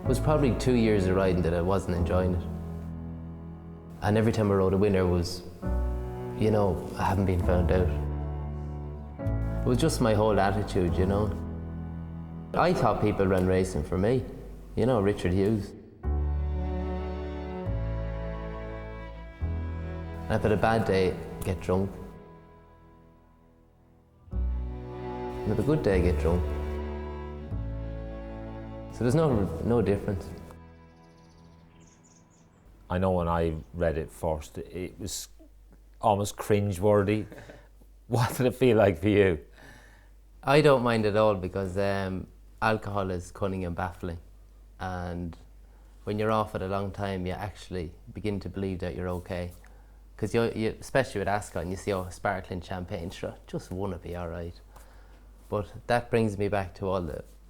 was probably 2 years of riding that I wasn't enjoying it. And every time I rode a winner was, you know, I haven't been found out. It was just my whole attitude, you know. I thought people ran racing for me, you know, Richard Hughes. And if I had a bad day, get drunk. And if a good day, get drunk. So there's no difference. I know when I read it first, it was almost cringe-worthy. What did it feel like for you? I don't mind at all because alcohol is cunning and baffling. And when you're off it a long time, you actually begin to believe that you're okay. Because you, especially with Ascot, you see, oh, sparkling champagne, sure, just want to be all right. But that brings me back to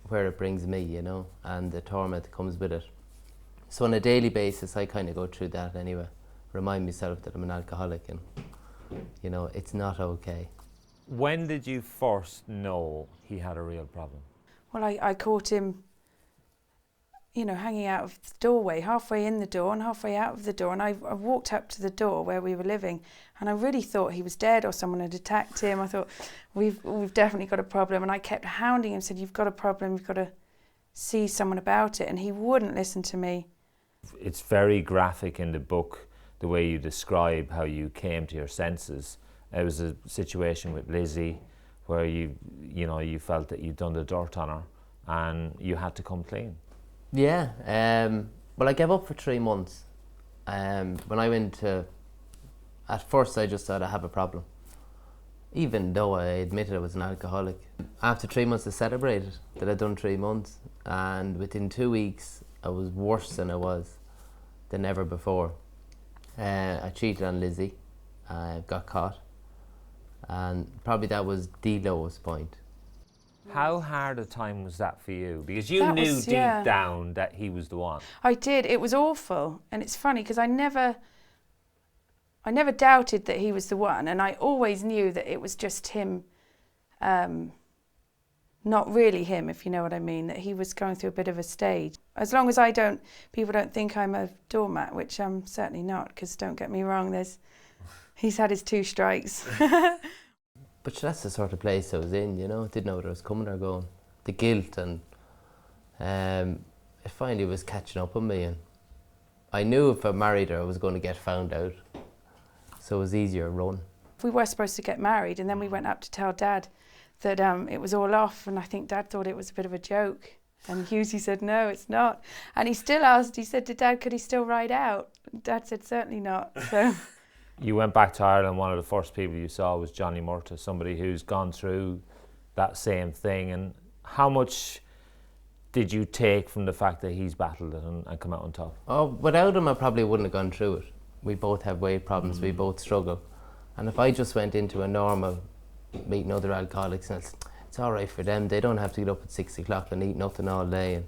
where it brings me, you know, and the torment that comes with it. So on a daily basis, I kind of go through that anyway. Remind myself that I'm an alcoholic and, you know, it's not okay. When did you first know he had a real problem? Well, I caught him, you know, hanging out of the doorway, halfway in the door and halfway out of the door. And I walked up to the door where we were living, and I really thought he was dead or someone had attacked him. I thought, we've definitely got a problem. And I kept hounding him, said, you've got a problem, you've got to see someone about it. And he wouldn't listen to me. It's very graphic in the book, the way you describe how you came to your senses. It was a situation with Lizzie where you felt that you'd done the dirt on her and you had to come clean. Yeah, well, I gave up for 3 months. When I went to, at first I just thought I have a problem, even though I admitted I was an alcoholic. After 3 months I celebrated that I'd done 3 months, and within 2 weeks I was worse than ever before. I cheated on Lizzie, I got caught, and probably that was the lowest point. How hard a time was that for you? Because you knew deep down that he was the one. I did. It was awful. And it's funny because I never doubted that he was the one, and I always knew that it was just him, not really him, if you know what I mean, that he was going through a bit of a stage. As long as people don't think I'm a doormat, which I'm certainly not, because don't get me wrong, he's had his 2 strikes. But that's the sort of place I was in, you know. Didn't know whether I was coming or going. The guilt, and it finally was catching up on me. And I knew if I married her, I was going to get found out. So it was easier to run. We were supposed to get married, and then we went up to tell Dad that it was all off, and I think Dad thought it was a bit of a joke. And Hughesy said, no, it's not. And he still asked, he said to Dad, could he still ride out? Dad said, certainly not. So. You went back to Ireland, one of the first people you saw was Johnny Murtagh, somebody who's gone through that same thing. And how much did you take from the fact that he's battled it and come out on top? Oh, without him I probably wouldn't have gone through it. We both have weight problems, we both struggle. And if I just went into a normal, meeting other alcoholics, and it's all right for them, they don't have to get up at 6 o'clock and eat nothing all day.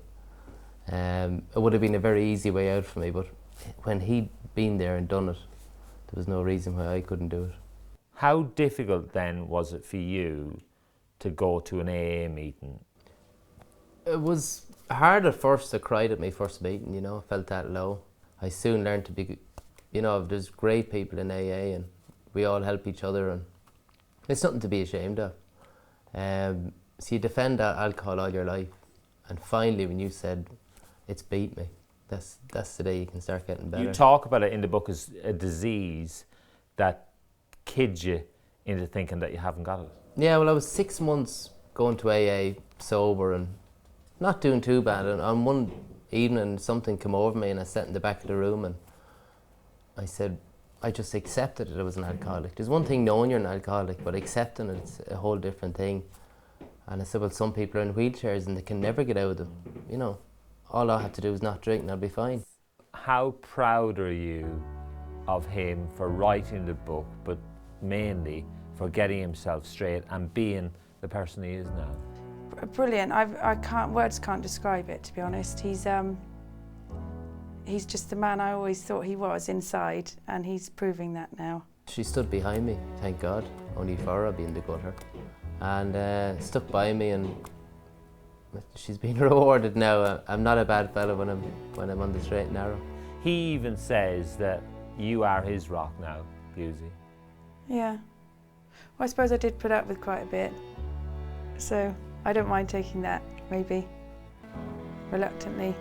And it would have been a very easy way out for me, but when he'd been there and done it, there was no reason why I couldn't do it. How difficult then was it for you to go to an AA meeting? It was hard at first. I cried at my first meeting, you know, I felt that low. I soon learned to be, you know, there's great people in AA and we all help each other, and it's nothing to be ashamed of. So you defend alcohol all your life, and finally when you said, it's beat me, that's the day you can start getting better. You talk about it in the book as a disease that kids you into thinking that you haven't got it. Yeah, well, I was 6 months going to AA sober and not doing too bad. And on one evening, something came over me and I sat in the back of the room and I said, I just accepted that I was an alcoholic. There's one thing knowing you're an alcoholic, but accepting it's a whole different thing. And I said, well, some people are in wheelchairs and they can never get out of them, you know. All I have to do is not drink and I'll be fine. How proud are you of him for writing the book, but mainly for getting himself straight and being the person he is now? Brilliant. Words can't describe it, to be honest. He's just the man I always thought he was inside, and he's proving that now. She stood behind me, thank God, only for her being the gutter, and stuck by me, and she's been rewarded now. I'm not a bad fella when I'm on the straight and narrow. He even says that you are his rock now, Hughesy. Yeah. Well, I suppose I did put up with quite a bit, so I don't mind taking that, maybe, reluctantly.